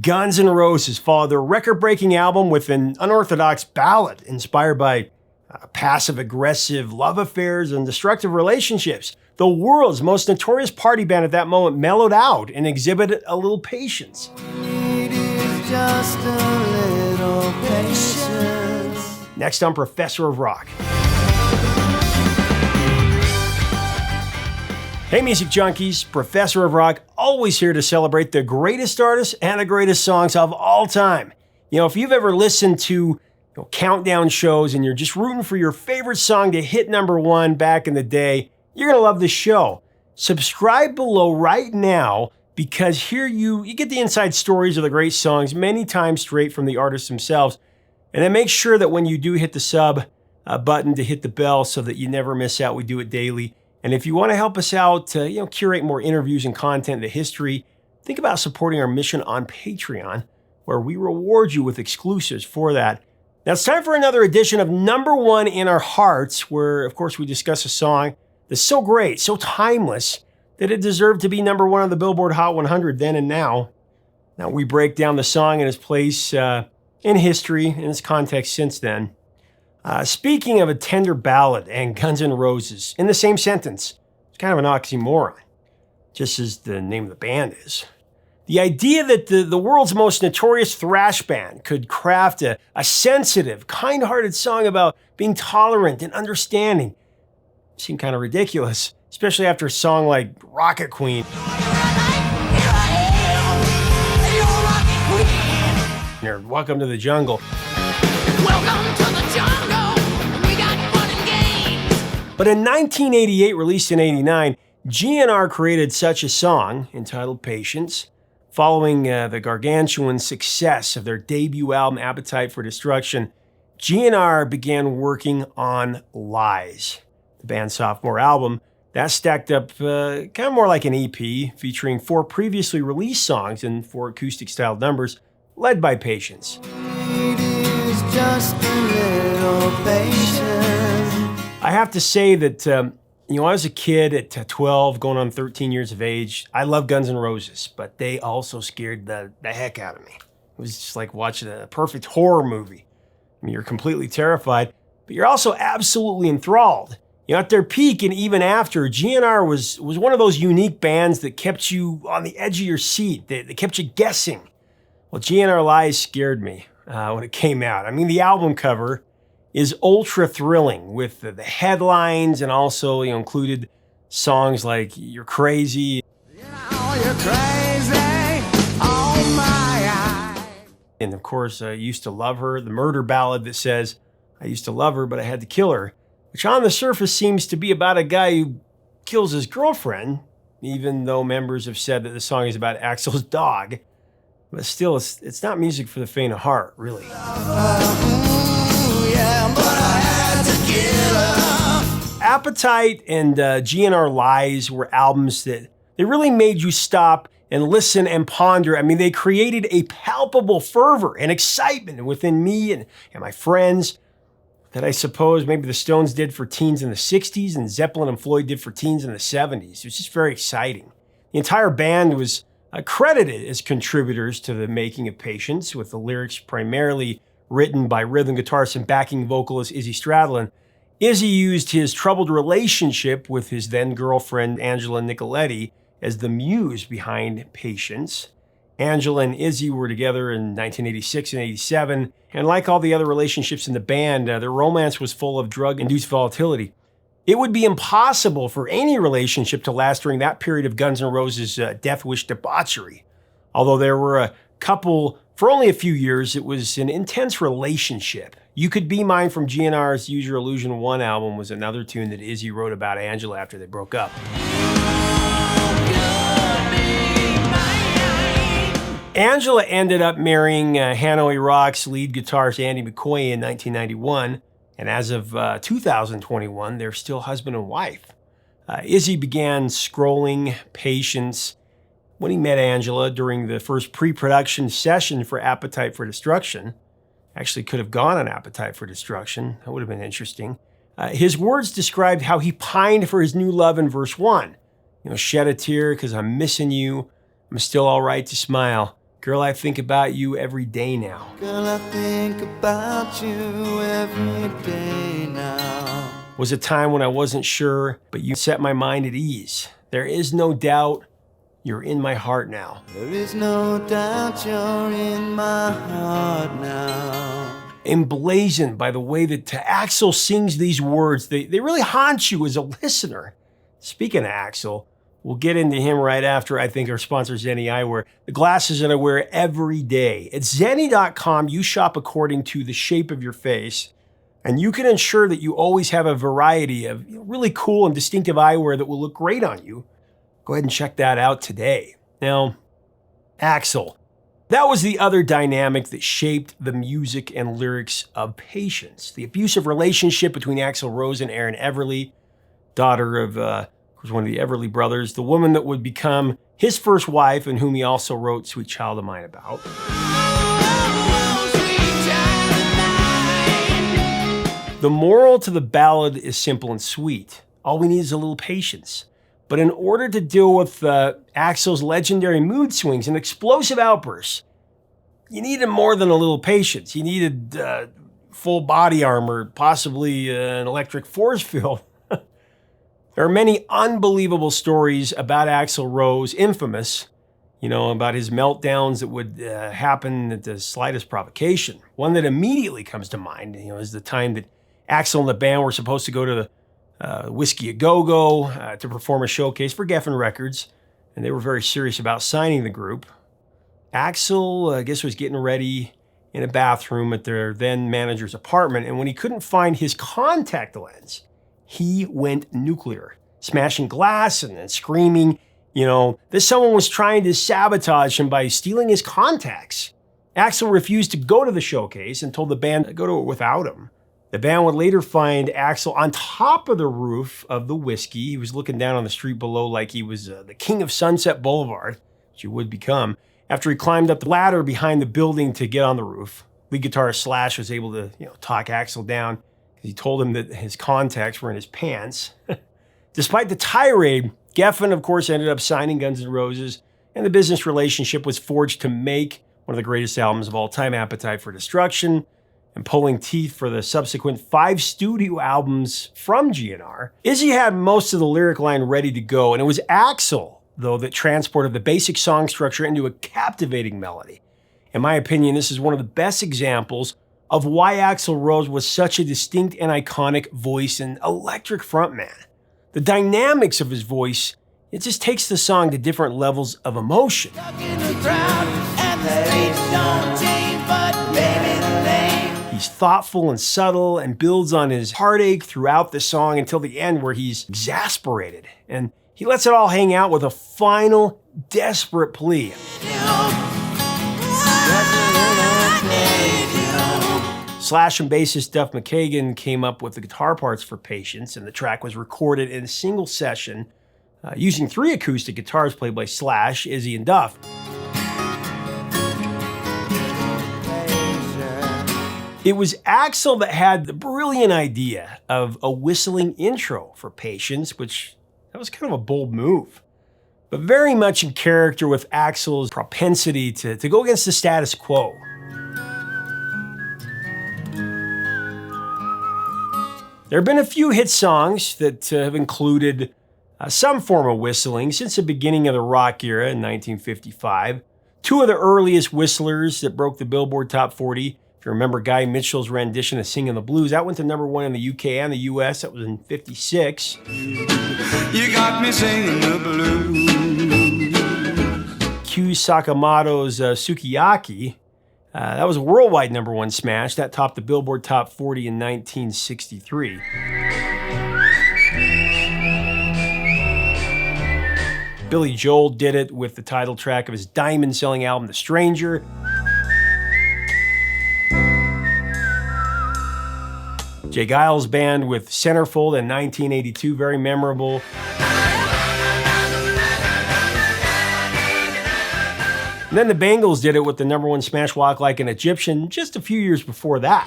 Guns N' Roses followed their record-breaking album with an unorthodox ballad inspired by passive-aggressive love affairs and destructive relationships. The world's most notorious party band at that moment mellowed out and exhibited a little patience. Just a little patience. Next on Professor of Rock. Hey music junkies, Professor of Rock, always here to celebrate the greatest artists and the greatest songs of all time. If you've ever listened to countdown shows and you're just rooting for your favorite song to hit number one back in the day, you're going to love this show. Subscribe below right now because here you get the inside stories of the great songs many times straight from the artists themselves. And then make sure that when you do hit the sub button to hit the bell so that you never miss out. We do it daily. And if you want to help us out to curate more interviews and content in the history, think about supporting our mission on Patreon, where we reward you with exclusives for that. Now it's time for another edition of Number One in Our Hearts, where, of course, we discuss a song that's so great, so timeless, that it deserved to be number one on the Billboard Hot 100 then and now. Now we break down the song and its place in history and its context since then. Speaking of a tender ballad and Guns N' Roses in the same sentence, it's kind of an oxymoron, just as the name of the band is. The idea that the world's most notorious thrash band could craft a sensitive, kind-hearted song about being tolerant and understanding seemed kind of ridiculous, especially after a song like Rocket Queen. Or Welcome to the Jungle. Welcome to the jungle. We got fun and games. But in 1988, released in 89, GNR created such a song entitled Patience, following the gargantuan success of their debut album Appetite for Destruction. GNR began working on Lies, the band's sophomore album. That stacked up kind of more like an EP, featuring 4 previously released songs and 4 acoustic-styled numbers, led by Patience. Just a little patience. I have to say that, I was a kid at 12, going on 13 years of age. I love Guns N' Roses, but they also scared the heck out of me. It was just like watching a perfect horror movie. I mean, you're completely terrified, but you're also absolutely enthralled. At their peak and even after, GNR was one of those unique bands that kept you on the edge of your seat. They kept you guessing. Well, GNR Lies scared me when it came out. I mean, the album cover is ultra thrilling with the headlines and also included songs like You're Crazy. You're crazy. Oh my. And of course, I Used to Love Her, the murder ballad that says, I used to love her, but I had to kill her, which on the surface seems to be about a guy who kills his girlfriend, even though members have said that the song is about Axl's dog. But still, it's not music for the faint of heart, really. Appetite and GNR Lies were albums that they really made you stop and listen and ponder. I mean, they created a palpable fervor and excitement within me and my friends that I suppose maybe the Stones did for teens in the 60s and Zeppelin and Floyd did for teens in the 70s. It was just very exciting. The entire band was credited as contributors to the making of Patience, with the lyrics primarily written by rhythm guitarist and backing vocalist Izzy Stradlin. Izzy used his troubled relationship with his then-girlfriend Angela Nicoletti as the muse behind Patience. Angela and Izzy were together in 1986 and 87, and like all the other relationships in the band, their romance was full of drug-induced volatility. It would be impossible for any relationship to last during that period of Guns N' Roses' death wish debauchery. Although there were a couple, for only a few years, it was an intense relationship. You Could Be Mine from GNR's Use Your Illusion 1 album was another tune that Izzy wrote about Angela after they broke up. Angela ended up marrying Hanoi Rocks lead guitarist Andy McCoy in 1991. And as of 2021, they're still husband and wife. Izzy began scrolling Patience when he met Angela during the first pre-production session for Appetite for Destruction. Actually could have gone on Appetite for Destruction. That would have been interesting. His words described how he pined for his new love in verse 1. Shed a tear because I'm missing you. I'm still all right to smile. Girl, I think about you every day now. Girl, I think about you every day now. Was a time when I wasn't sure, but you set my mind at ease. There is no doubt you're in my heart now. There is no doubt you're in my heart now. Emblazoned by the way that Axl sings these words, they really haunt you as a listener. Speaking of Axl, we'll get into him right after I think our sponsor, Zenni Eyewear. The glasses that I wear every day. At Zenni.com, you shop according to the shape of your face, and you can ensure that you always have a variety of really cool and distinctive eyewear that will look great on you. Go ahead and check that out today. Now, Axl. That was the other dynamic that shaped the music and lyrics of Patience. The abusive relationship between Axl Rose and Erin Everly, daughter of one of the Everly brothers, the woman that would become his first wife and whom he also wrote Sweet Child of Mine about. The moral to the ballad is simple and sweet. All we need is a little patience. But in order to deal with Axl's legendary mood swings and explosive outbursts, you needed more than a little patience. You needed full body armor, possibly an electric force field. There are many unbelievable stories about Axl Rose, infamous, about his meltdowns that would happen at the slightest provocation. One that immediately comes to mind, is the time that Axl and the band were supposed to go to the Whiskey A Go-Go to perform a showcase for Geffen Records, and they were very serious about signing the group. Axl, I guess, was getting ready in a bathroom at their then manager's apartment, and when he couldn't find his contact lens, he went nuclear, smashing glass and then screaming, that someone was trying to sabotage him by stealing his contacts. Axl refused to go to the showcase and told the band to go to it without him. The band would later find Axl on top of the roof of the Whiskey. He was looking down on the street below like he was the king of Sunset Boulevard, which he would become, after he climbed up the ladder behind the building to get on the roof. Lead guitarist Slash was able to talk Axl down because he told him that his contacts were in his pants. Despite the tirade, Geffen, of course, ended up signing Guns N' Roses, and the business relationship was forged to make one of the greatest albums of all time, Appetite for Destruction, and pulling teeth for the subsequent 5 studio albums from GNR. Izzy had most of the lyric line ready to go, and it was Axl, though, that transported the basic song structure into a captivating melody. In my opinion, this is one of the best examples of why Axl Rose was such a distinct and iconic voice and electric frontman. The dynamics of his voice, it just takes the song to different levels of emotion. He's thoughtful and subtle and builds on his heartache throughout the song until the end where he's exasperated. And he lets it all hang out with a final, desperate plea. Slash and bassist Duff McKagan came up with the guitar parts for Patience, and the track was recorded in a single session using 3 acoustic guitars played by Slash, Izzy, and Duff. It was Axl that had the brilliant idea of a whistling intro for Patience, which that was kind of a bold move, but very much in character with Axl's propensity to go against the status quo. There have been a few hit songs that have included some form of whistling since the beginning of the rock era in 1955. 2 of the earliest whistlers that broke the Billboard Top 40. If you remember Guy Mitchell's rendition of Singin' the Blues, that went to #1 in the UK and the US. That was in '56. You got me singing the blues. Q Sakamoto's Sukiyaki, that was a worldwide #1 smash. That topped the Billboard Top 40 in 1963. Billy Joel did it with the title track of his diamond-selling album, The Stranger. Jay Giles Band with Centerfold in 1982, very memorable. And then the Bangles did it with the #1 smash Walk Like an Egyptian just a few years before that.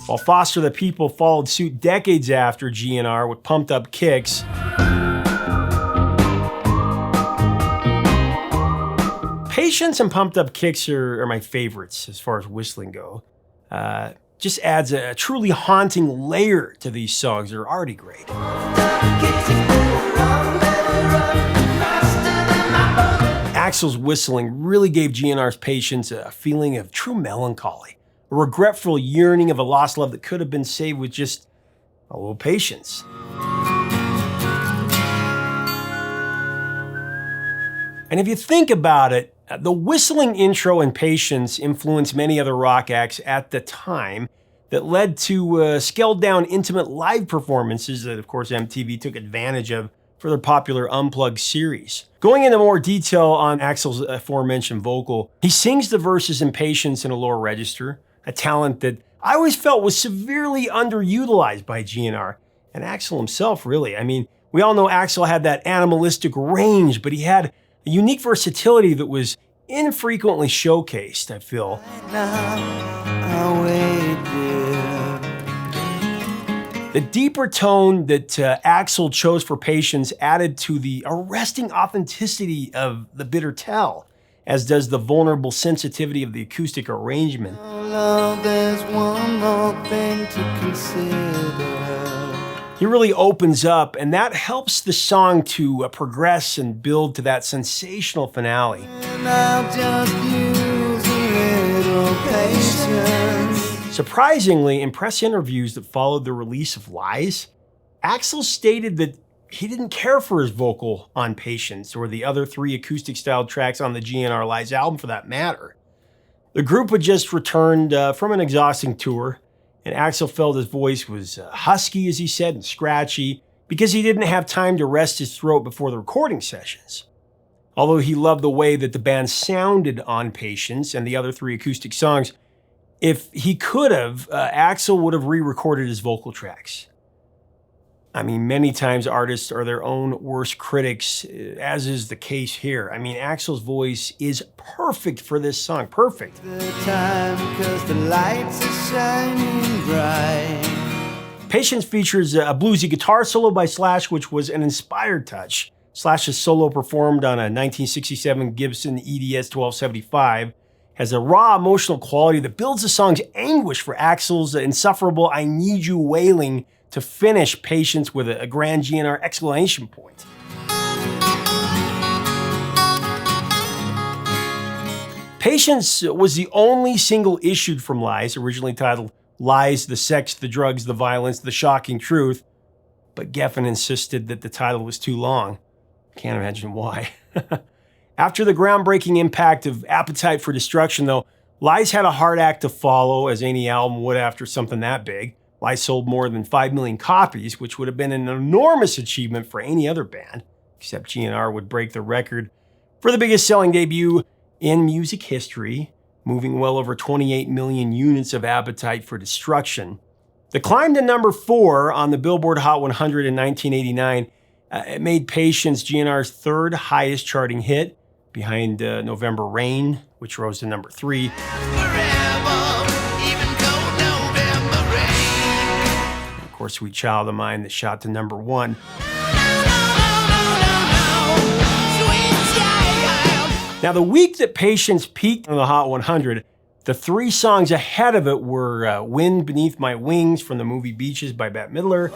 While Foster the People followed suit decades after GNR with Pumped Up Kicks. Patience and Pumped Up Kicks are my favorites as far as whistling go. Just adds a truly haunting layer to these songs. They're already great. Axl's whistling really gave GNR's Patience a feeling of true melancholy, a regretful yearning of a lost love that could have been saved with just a little patience. And if you think about it, the whistling intro and Patience influenced many other rock acts at the time that led to scaled-down intimate live performances that, of course, MTV took advantage of for their popular Unplugged series. Going into more detail on Axl's aforementioned vocal, he sings the verses in Patience in a lower register, a talent that I always felt was severely underutilized by GNR, and Axl himself, really. I mean, we all know Axl had that animalistic range, but he had a unique versatility that was infrequently showcased, I feel. The deeper tone that Axl chose for Patience added to the arresting authenticity of the bitter tell, as does the vulnerable sensitivity of the acoustic arrangement. Love, there's one more thing to consider. He really opens up, and that helps the song to progress and build to that sensational finale. And I'll just use a little patience. Surprisingly, in press interviews that followed the release of Lies, Axl stated that he didn't care for his vocal on Patience or the other 3 acoustic-styled tracks on the GNR Lies album for that matter. The group had just returned from an exhausting tour, and Axl felt his voice was husky, as he said, and scratchy, because he didn't have time to rest his throat before the recording sessions. Although he loved the way that the band sounded on Patience and the other 3 acoustic songs, if he could have, Axl would have re-recorded his vocal tracks. I mean, many times artists are their own worst critics, as is the case here. I mean, Axl's voice is perfect for this song, perfect. The time, 'cause the lights are shining bright. Patience features a bluesy guitar solo by Slash, which was an inspired touch. Slash's solo, performed on a 1967 Gibson EDS 1275, has a raw emotional quality that builds the song's anguish for Axl's insufferable "I need you" wailing to finish Patience with a grand GNR exclamation point. Patience was the only single issued from Lies, originally titled Lies, the Sex, the Drugs, the Violence, the Shocking Truth, but Geffen insisted that the title was too long. Can't imagine why. After the groundbreaking impact of Appetite for Destruction, though, Lies had a hard act to follow, as any album would after something that big. Lies sold more than 5 million copies, which would have been an enormous achievement for any other band, except GNR would break the record for the biggest selling debut in music history, moving well over 28 million units of Appetite for Destruction. The climb to number 4 on the Billboard Hot 100 in 1989 it made Patience GNR's 3rd highest charting hit, behind November Rain, which rose to number 3. And of course, Sweet Child of Mine that shot to number 1. Now, the week that Patience peaked on the Hot 100, the 3 songs ahead of it were Wind Beneath My Wings from the movie Beaches by Bette Midler,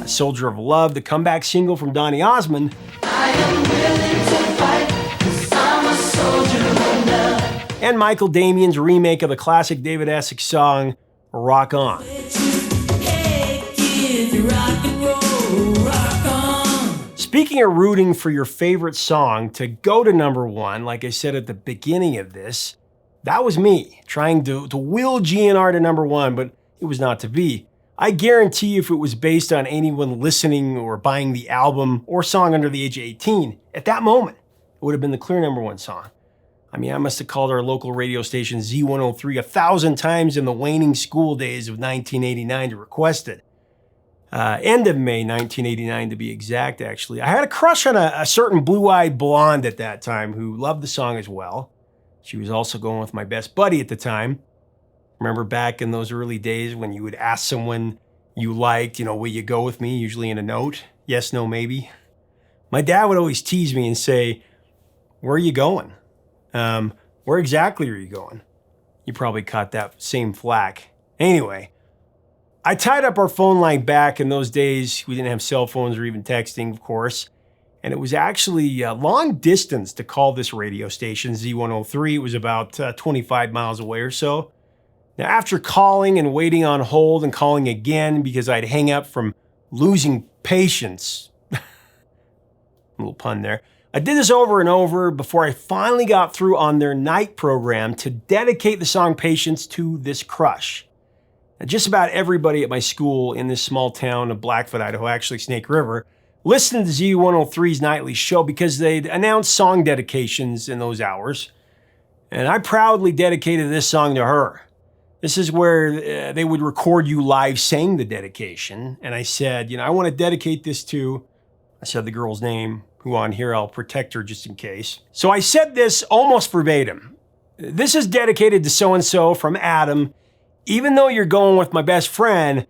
A Soldier of Love, the comeback single from Donny Osmond, I am willing to fight, 'cause I'm a soldier of love. and Michael Damian's remake of the classic David Essex song, Rock On. Hey kids, rock and roll, rock on. Speaking of rooting for your favorite song to go to number 1, like I said at the beginning of this, that was me, trying to will GNR to number 1, but it was not to be. I guarantee you if it was based on anyone listening or buying the album or song under the age of 18, at that moment, it would have been the clear number 1 song. I mean, I must have called our local radio station Z103 1,000 times in the waning school days of 1989 to request it. End of May 1989 to be exact, actually. I had a crush on a certain blue-eyed blonde at that time who loved the song as well. She was also going with my best buddy at the time. Remember back in those early days when you would ask someone you liked, will you go with me, usually in a note? Yes, no, maybe. My dad would always tease me and say, "Where are you going? Where exactly are you going?" You probably caught that same flack. Anyway, I tied up our phone line back. In those days, we didn't have cell phones or even texting, of course. And it was actually a long distance to call this radio station, Z103. It was about 25 miles away or so. Now, after calling and waiting on hold and calling again because I'd hang up from losing patience, a little pun there, I did this over and over before I finally got through on their night program to dedicate the song Patience to this crush. Now, just about everybody at my school in this small town of Blackfoot, Idaho, actually Snake River, listened to Z103's nightly show because they'd announce song dedications in those hours. And I proudly dedicated this song to her. This is where they would record you live saying the dedication. And I said, I want to dedicate this to, I said the girl's name, who on here I'll protect her just in case. So I said this almost verbatim. "This is dedicated to so-and-so from Adam. Even though you're going with my best friend,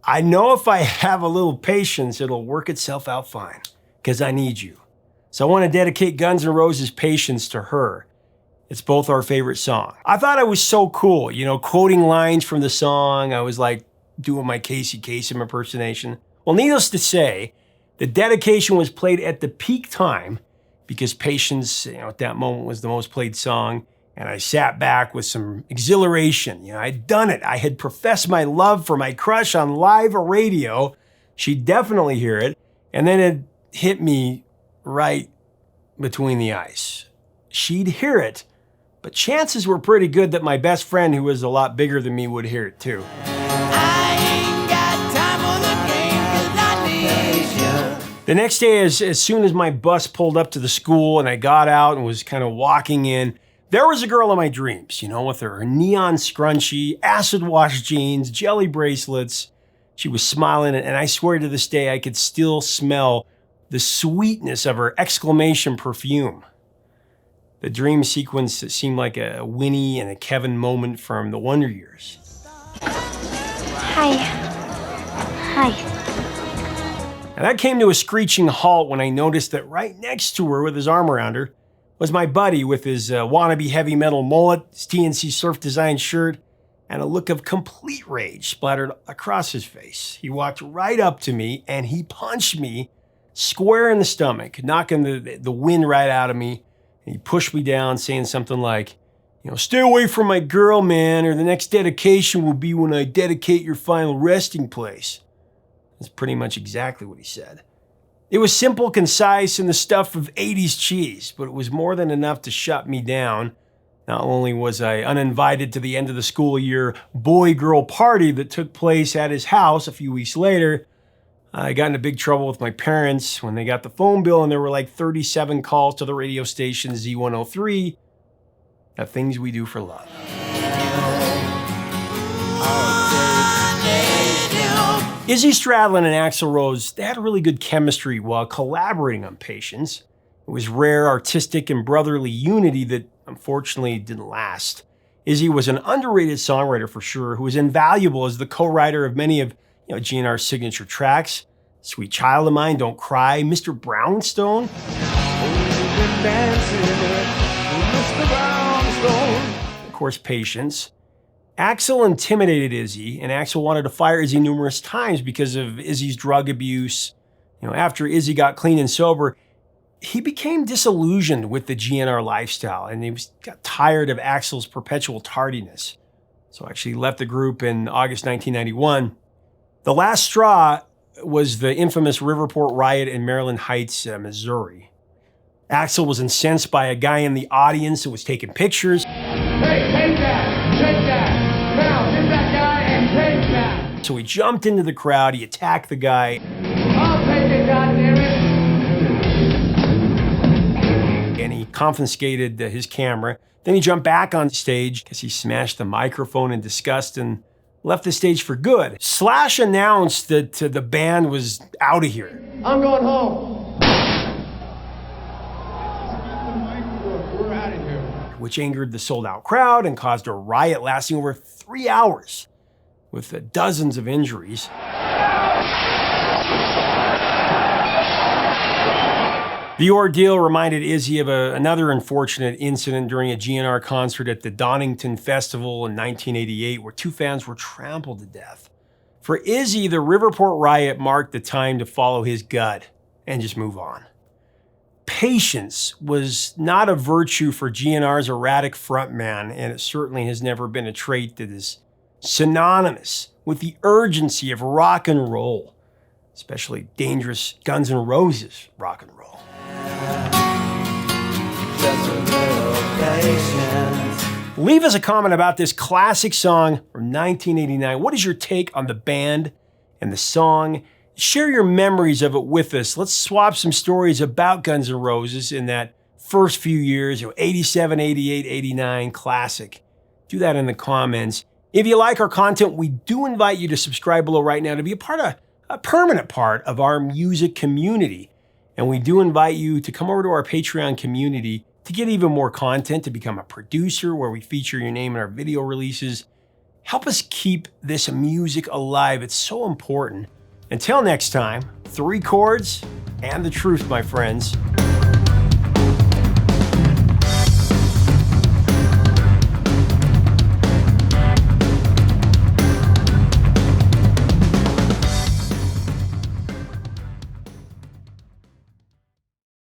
I know if I have a little patience, it'll work itself out fine, because I need you. So I want to dedicate Guns N' Roses' Patience to her. It's both our favorite song." I thought I was so cool, quoting lines from the song. I was like doing my Casey Kasem impersonation. Well, needless to say, the dedication was played at the peak time because Patience, at that moment was the most played song. And I sat back with some exhilaration. I'd done it. I had professed my love for my crush on live radio. She'd definitely hear it. And then it hit me right between the eyes. She'd hear it, but chances were pretty good that my best friend, who was a lot bigger than me, would hear it too. The next day, as soon as my bus pulled up to the school and I got out and was kind of walking in, there was a girl in my dreams, with her neon scrunchie, acid wash jeans, jelly bracelets. She was smiling, and I swear to this day I could still smell the sweetness of her exclamation perfume. The dream sequence seemed like a Winnie and a Kevin moment from the Wonder Years. Hi. And that came to a screeching halt when I noticed that right next to her with his arm around her was my buddy with his wannabe heavy metal mullet, his TNC Surf Design shirt, and a look of complete rage splattered across his face. He walked right up to me and he punched me square in the stomach, knocking the wind right out of me. And he pushed me down, saying something like, "Stay away from my girl, man, or the next dedication will be when I dedicate your final resting place." That's pretty much exactly what he said. It was simple, concise, and the stuff of 80s cheese, but it was more than enough to shut me down. Not only was I uninvited to the end of the school year boy-girl party that took place at his house a few weeks later, I got into big trouble with my parents when they got the phone bill and there were like 37 calls to the radio station Z103, the things we do for love. Izzy Stradlin and Axl Rose, they had really good chemistry while collaborating on Patience. It was rare, artistic, and brotherly unity that unfortunately didn't last. Izzy was an underrated songwriter for sure, who was invaluable as the co-writer of many of GNR's signature tracks. Sweet Child of Mine, Don't Cry, Mr. Brownstone. Of course, Patience. Axl intimidated Izzy, and Axl wanted to fire Izzy numerous times because of Izzy's drug abuse. After Izzy got clean and sober, he became disillusioned with the GNR lifestyle, and he got tired of Axl's perpetual tardiness. So actually left the group in August 1991. The last straw was the infamous Riverport Riot in Maryland Heights, Missouri. Axl was incensed by a guy in the audience who was taking pictures. Hey, take that! Now, get that guy and take that! So he jumped into the crowd, he attacked the guy. I'll take it, goddammit! And he confiscated his camera. Then he jumped back on stage because he smashed the microphone in disgust and left the stage for good. Slash announced that the band was out of here. I'm going home. We're out of here. Which angered the sold-out crowd and caused a riot lasting over 3 hours with dozens of injuries. The ordeal reminded Izzy of another unfortunate incident during a GNR concert at the Donington Festival in 1988, where 2 fans were trampled to death. For Izzy, the Riverport Riot marked the time to follow his gut and just move on. Patience was not a virtue for GNR's erratic frontman, and it certainly has never been a trait that is synonymous with the urgency of rock and roll, especially dangerous Guns N' Roses rock and roll. Just a little patience. Leave us a comment about this classic song from 1989. What is your take on the band and the song? Share your memories of it with us. Let's swap some stories about Guns N' Roses in that first few years, 87, 88, 89, classic. Do that in the comments. If you like our content, we do invite you to subscribe below right now to be a permanent part of our music community. And we do invite you to come over to our Patreon community to get even more content, to become a producer where we feature your name in our video releases. Help us keep this music alive. It's so important. Until next time, 3 chords and the truth, my friends.